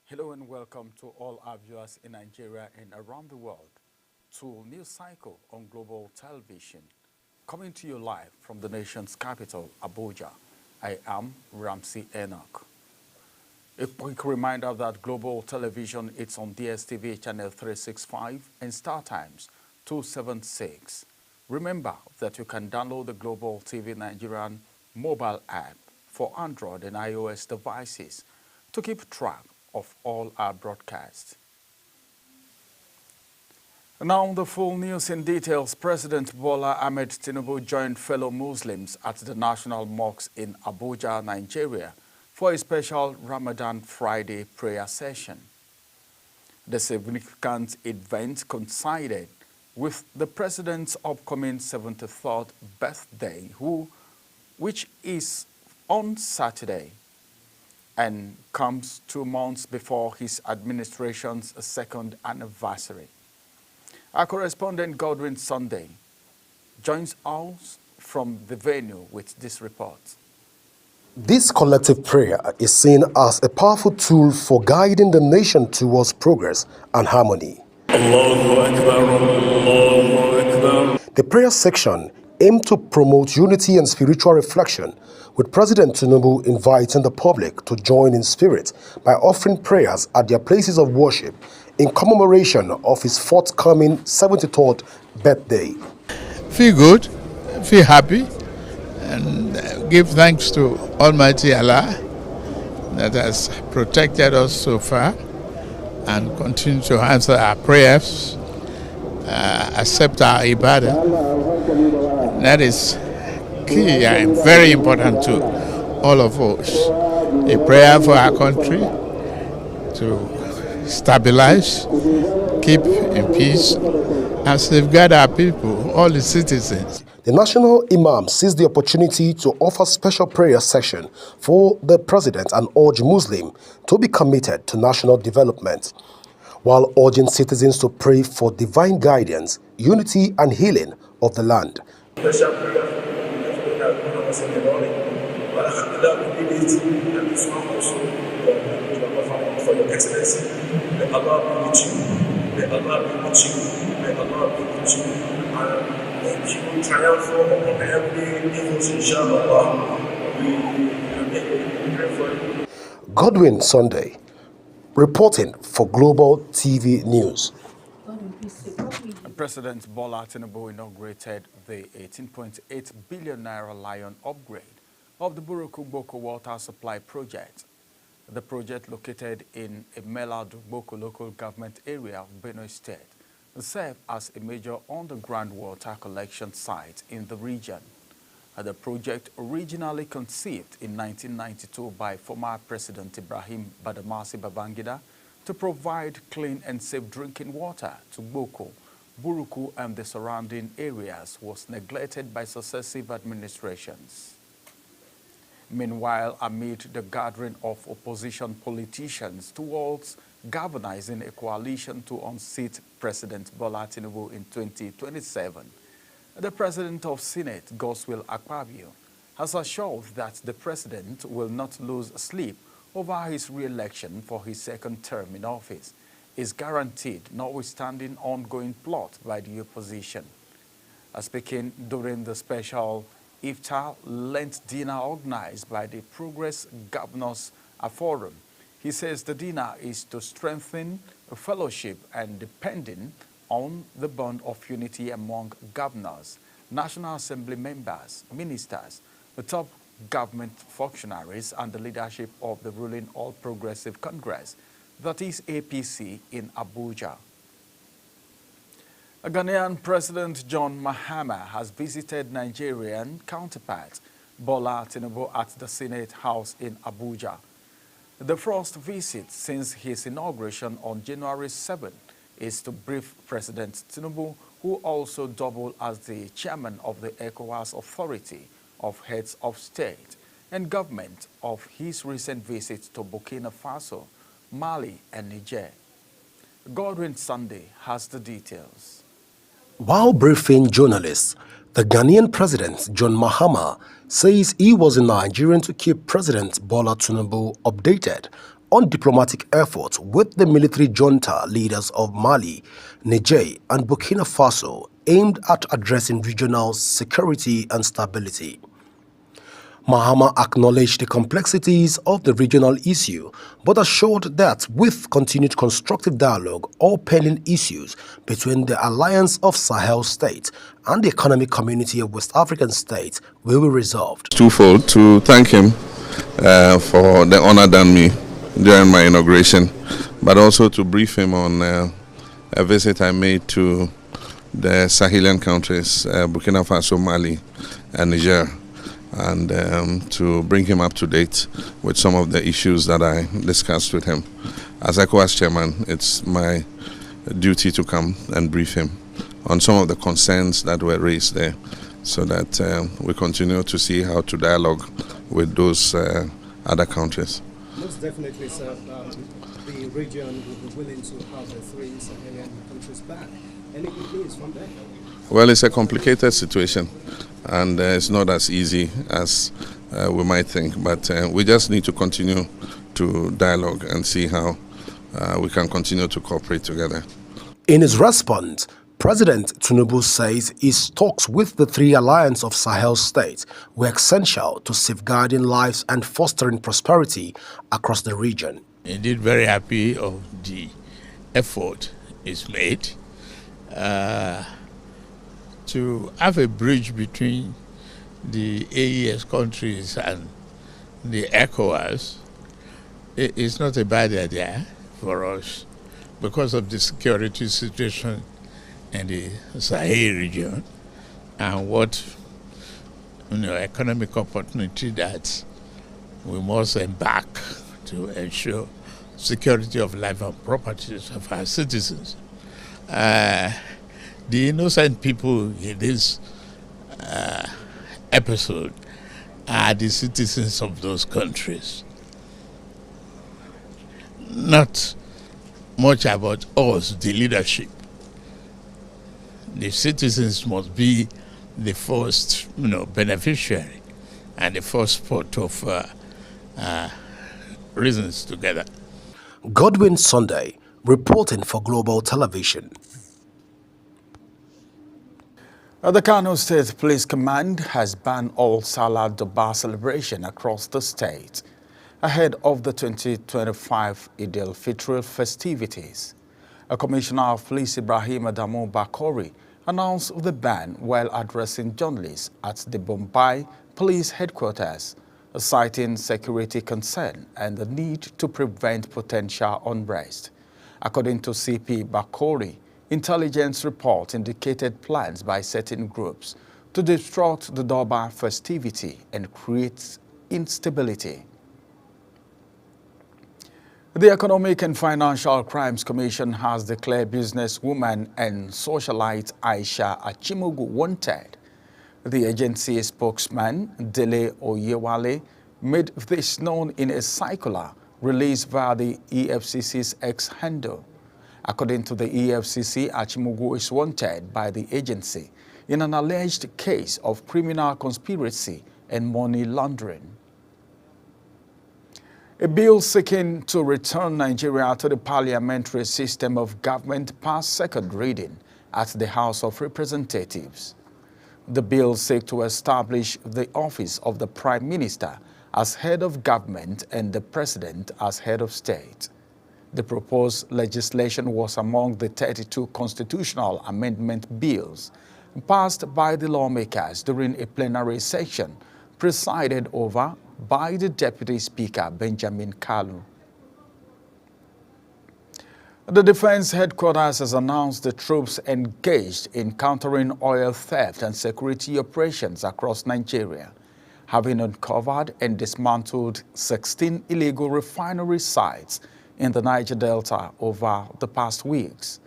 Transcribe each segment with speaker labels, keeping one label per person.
Speaker 1: Hello and welcome to all our viewers in Nigeria and around the world to News Cycle on Global Television. Coming to you live from the nation's capital, Abuja. I am Ramsey Enoch. A quick reminder that Global Television is on DSTV channel 365 and StarTimes 276. Remember that you can download the Global TV Nigerian mobile app for Android and iOS devices to keep track of all our broadcasts. Now the full news in details. President Bola Ahmed Tinubu joined fellow Muslims at the National Mosque in Abuja, Nigeria, for a special Ramadan Friday prayer session. The significant event coincided with the president's upcoming 73rd birthday, which is on Saturday, and comes 2 months before his administration's second anniversary. Our correspondent Godwin Sunday joins us from the venue with this report.
Speaker 2: This collective prayer is seen as a powerful tool for guiding the nation towards progress and harmony.
Speaker 3: Allahu Akbar, Allahu Akbar.
Speaker 2: The prayer section aimed to promote unity and spiritual reflection, with President Tinubu inviting the public to join in spirit by offering prayers at their places of worship in commemoration of his forthcoming 73rd birthday.
Speaker 4: Feel good, feel happy, and give thanks to Almighty Allah that has protected us so far and continue to answer our prayers, accept our ibadah. That is key and very important to all of us. A prayer for our country to stabilize, keep in peace, and safeguard our people, all the citizens.
Speaker 2: The National Imam seized the opportunity to offer special prayer session for the president and urge Muslims to be committed to national development, while urging citizens to pray for divine guidance, unity and healing of the land.
Speaker 3: Special prayer for the morning. But Alhamdulillah, we did it, and this one also for your excellency. May Allah be with you. May Allah be with you. May Allah be with you. And make you triumphant upon every evil, inshallah. We pray for you.
Speaker 2: Godwin Sunday, reporting for Global TV News.
Speaker 1: President Bola Tinubu inaugurated the 18.8 billion naira Lion upgrade of the Buruku-Boko water supply project. The project, located in Emela-Boko local government area of Benue State, serves as a major underground water collection site in the region. The project, originally conceived in 1992 by former President Ibrahim Badamasi Babangida to provide clean and safe drinking water to Boko, Buruku and the surrounding areas, was neglected by successive administrations. Meanwhile, amid the gathering of opposition politicians towards galvanizing a coalition to unseat President Bola Tinubu in 2027, the President of Senate, Godswill Akpabio, has assured that the President will not lose sleep over his re-election for his second term in office is guaranteed, notwithstanding ongoing plot by the opposition. Speaking during the special Iftar Lent dinner organized by the Progress Governors Forum, he says the dinner is to strengthen fellowship and depending on the bond of unity among governors, National Assembly members, ministers, the top government functionaries and the leadership of the ruling All Progressive Congress, that is APC, in Abuja. Ghanaian President John Mahama has visited Nigerian counterpart Bola Tinubu at the Senate House in Abuja. The first visit since his inauguration on January 7 is to brief President Tinubu, who also doubled as the chairman of the ECOWAS Authority of Heads of State and Government, of his recent visit to Burkina Faso, Mali and Niger. Godwin Sunday has the details.
Speaker 2: While briefing journalists, the Ghanaian president, John Mahama, says he was in Nigeria to keep President Bola Tinubu updated on diplomatic efforts with the military junta leaders of Mali, Niger, and Burkina Faso aimed at addressing regional security and stability. Mahama acknowledged the complexities of the regional issue, but assured that with continued constructive dialogue, all pending issues between the Alliance of Sahel States and the Economic Community of West African States will be resolved.
Speaker 5: Twofold: to thank him for the honor done me during my inauguration, but also to brief him on a visit I made to the Sahelian countries, Burkina Faso, Mali, and Niger, and to bring him up to date with some of the issues that I discussed with him. As ECOWAS chairman, it's my duty to come and brief him on some of the concerns that were raised there, so that we continue to see how to dialogue with those other countries.
Speaker 6: Most definitely, sir. The region will be willing to have the three Sahelian countries back. Any good news from there?
Speaker 5: Well, it's a complicated situation, and it's not as easy as we might think, but we just need to continue to dialogue and see how we can continue to cooperate together.
Speaker 2: In his response, President Tinubu says his talks with the three Alliance of Sahel states were essential to safeguarding lives and fostering prosperity across the region.
Speaker 4: Indeed, very happy of the effort is made to have a bridge between the AES countries and the ECOWAS. It's not a bad idea for us because of the security situation in the Sahel region and what economic opportunity that we must embark to ensure security of life and properties of our citizens. The innocent people in this episode are the citizens of those countries. Not much about us, the leadership. The citizens must be the first, beneficiary and the first part of reasons together.
Speaker 2: Godwin Sunday, reporting for Global Television.
Speaker 1: The Kano State Police Command has banned all Salah Durbar celebration across the state ahead of the 2025 Eid al-Fitr festivities. A Commissioner of Police, Ibrahim Adamu Bakori, announced the ban while addressing journalists at the Bombay Police Headquarters, citing security concern and the need to prevent potential unrest. According to CP Bakori, intelligence reports indicated plans by certain groups to disrupt the Durbar festivity and create instability. The Economic and Financial Crimes Commission has declared businesswoman and socialite Aisha Achimogu wanted. The agency spokesman, Dele Oyewale, made this known in a circular released via the EFCC's X handle. According to the EFCC, Achimogu is wanted by the agency in an alleged case of criminal conspiracy and money laundering. A bill seeking to return Nigeria to the parliamentary system of government passed second reading at the House of Representatives. The bill seeks to establish the office of the Prime Minister as head of government and the President as head of state. The proposed legislation was among the 32 constitutional amendment bills passed by the lawmakers during a plenary session presided over by the Deputy Speaker, Benjamin Kalu. The Defense Headquarters has announced the troops engaged in countering oil theft and security operations across Nigeria, having uncovered and dismantled 16 illegal refinery sites in the Niger Delta over the past weeks.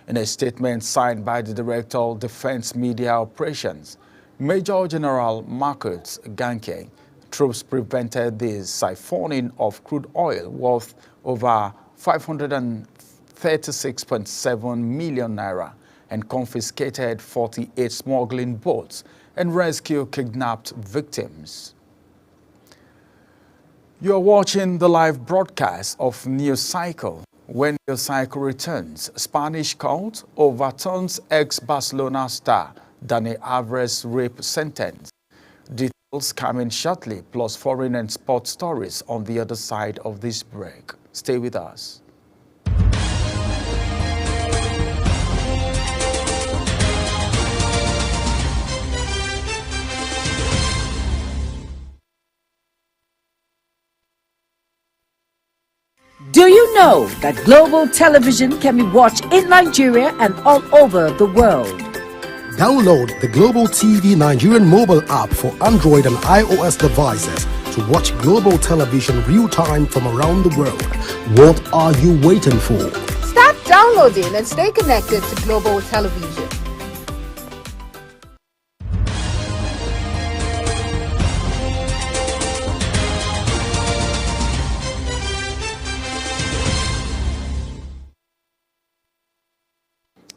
Speaker 1: In a statement signed by the Director of Defense Media Operations, Major General Marcus Ganke, troops prevented the siphoning of crude oil worth over 536.7 million naira and confiscated 48 smuggling boats and rescued kidnapped victims. You are watching the live broadcast of News Cycle. When News Cycle returns, Spanish court overturns ex-Barcelona star Dani Alves' rape sentence. Details coming shortly, plus foreign and sports stories on the other side of this break. Stay with us.
Speaker 7: Do you know that Global Television can be watched in Nigeria and all over the world?
Speaker 2: Download the Global TV Nigerian mobile app for Android and iOS devices to watch Global Television real-time from around the world. What are you waiting for?
Speaker 8: Start downloading and stay connected to Global Television.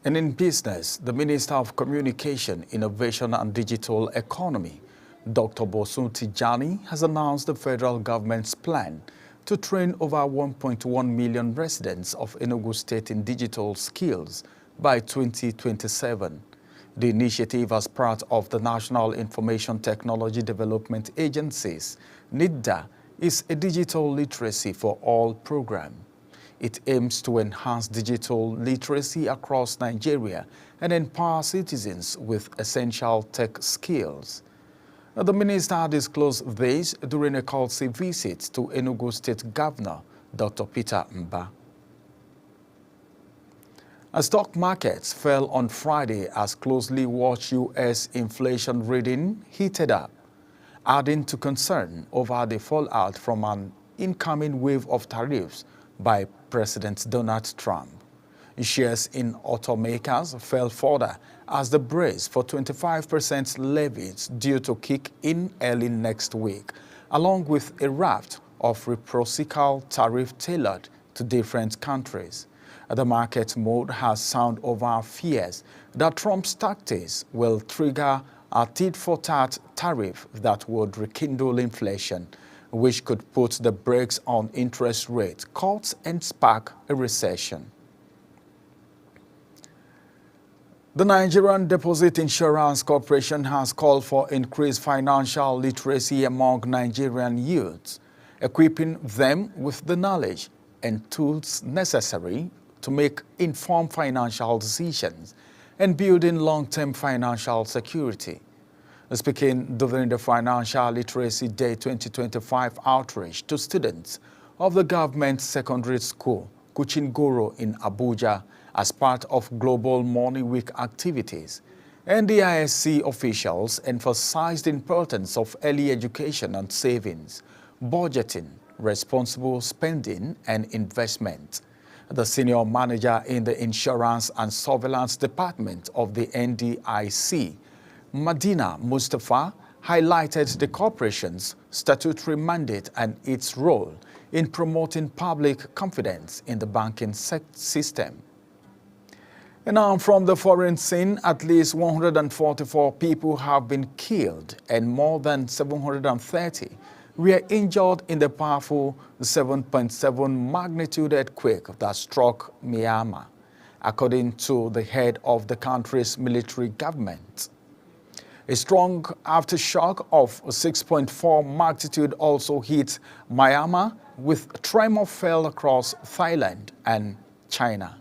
Speaker 1: And in business, the Minister of Communication, Innovation and Digital Economy, Dr. Bosun Tijani, has announced the federal government's plan to train over 1.1 million residents of Enugu State in digital skills by 2027. The initiative, as part of the National Information Technology Development Agency's NIDDA, is a digital literacy for all program. It aims to enhance digital literacy across Nigeria and empower citizens with essential tech skills. The minister disclosed this during a courtesy visit to Enugu State Governor, Dr. Peter Mba. Stock markets fell on Friday as closely watched U.S. inflation reading heated up, adding to concern over the fallout from an incoming wave of tariffs by President Donald Trump. Shares in automakers fell further as the brace for 25% levies due to kick in early next week, along with a raft of reciprocal tariff tailored to different countries. The market mood has sound over fears that Trump's tactics will trigger a tit-for-tat tariff that would rekindle inflation, which could put the brakes on interest rate cuts and spark a recession. The Nigerian Deposit Insurance Corporation has called for increased financial literacy among Nigerian youths, equipping them with the knowledge and tools necessary to make informed financial decisions and building long-term financial security. Speaking during the Financial Literacy Day 2025 outreach to students of the government secondary school, Kuchingoro in Abuja, as part of Global Money Week activities, NDISC officials emphasized the importance of early education and savings, budgeting, responsible spending, and investment. The senior manager in the Insurance and Surveillance Department of the NDIC, Madina Mustafa, highlighted the corporation's statutory mandate and its role in promoting public confidence in the banking system. And now from the foreign scene, at least 144 people have been killed and more than 730 were injured in the powerful 7.7 magnitude earthquake that struck Myanmar, according to the head of the country's military government. A strong aftershock of 6.4 magnitude also hit Myanmar, with tremor fell across Thailand and China.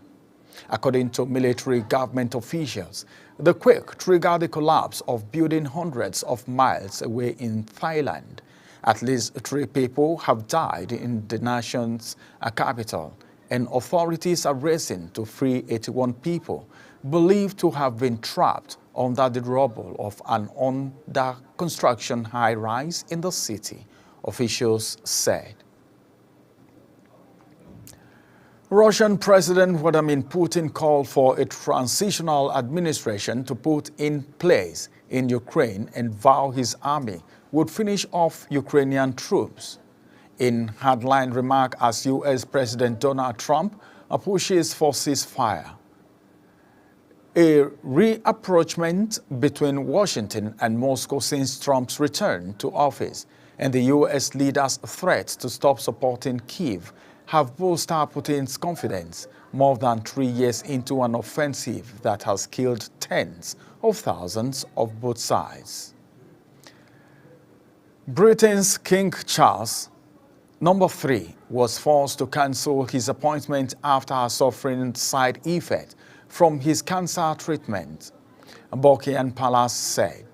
Speaker 1: According to military government officials, the quake triggered the collapse of building hundreds of miles away in Thailand. At least 3 people have died in the nation's capital, and authorities are racing to free 81 people believed to have been trapped under the rubble of an under-construction high-rise in the city, officials said. Russian President Vladimir Putin called for a transitional administration to put in place in Ukraine and vowed his army would finish off Ukrainian troops. In headline remark as U.S. President Donald Trump pushes for ceasefire. A reapproachment between Washington and Moscow since Trump's return to office and the U.S. leader's threat to stop supporting Kyiv have boosted Putin's confidence more than 3 years into an offensive that has killed tens of thousands of both sides. Britain's King Charles III was forced to cancel his appointment after suffering side effects from his cancer treatment. Buckingham Palace said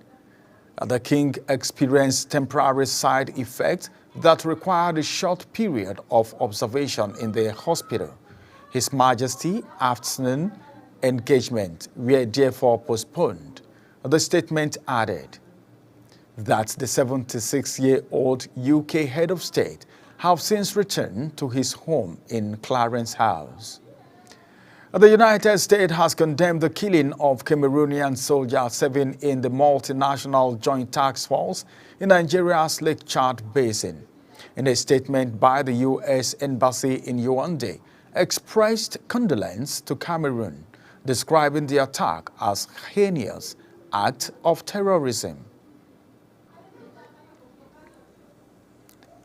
Speaker 1: the king experienced temporary side effects that required a short period of observation in the hospital. His Majesty's afternoon engagement were therefore postponed. The statement added that the 76-year-old UK head of state have since returned to his home in Clarence House. The United States has condemned the killing of Cameroonian soldiers serving in the multinational joint task force in Nigeria's Lake Chad Basin. In a statement by the U.S. Embassy in Yaoundé, expressed condolence to Cameroon, describing the attack as a heinous act of terrorism.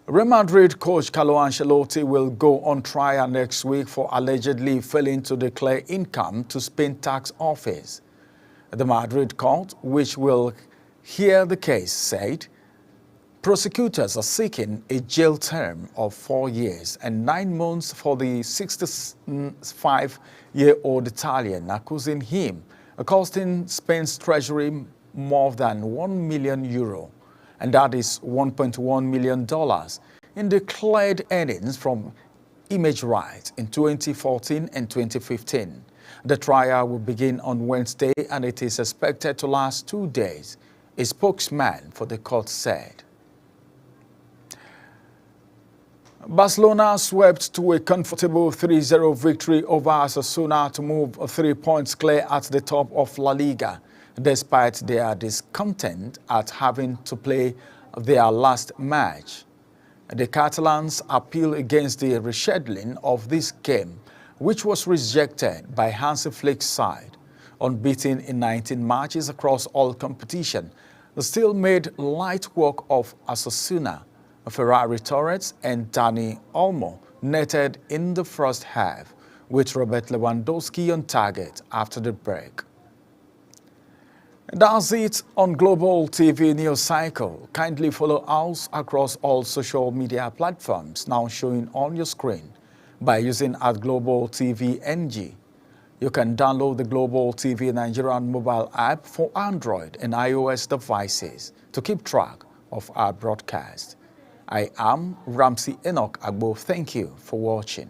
Speaker 1: Real Madrid coach Carlo Ancelotti will go on trial next week for allegedly failing to declare income to Spain tax office. The Madrid court, which will hear the case, said prosecutors are seeking a jail term of 4 years and 9 months for the 65-year-old Italian, accusing him of costing Spain's treasury more than €1 million. And that is $1.1 million in declared earnings from image rights in 2014 and 2015. The trial will begin on Wednesday and it is expected to last 2 days, a spokesman for the court said. Barcelona swept to a comfortable 3-0 victory over Osasuna to move 3 points clear at the top of La Liga, despite their discontent at having to play their last match. The Catalans appeal against the rescheduling of this game, which was rejected by Hansi Flick's side. Unbeaten in 19 matches across all competition, still made light work of Osasuna. Ferrari Torres and Dani Olmo netted in the first half, with Robert Lewandowski on target after the break. That's it on Global TV News Cycle. Kindly follow us across all social media platforms now showing on your screen by using @Global TV NG. You can download the Global TV Nigerian mobile app for Android and iOS devices to keep track of our broadcast. I am Ramsey Enoch Agbo. Thank you for watching.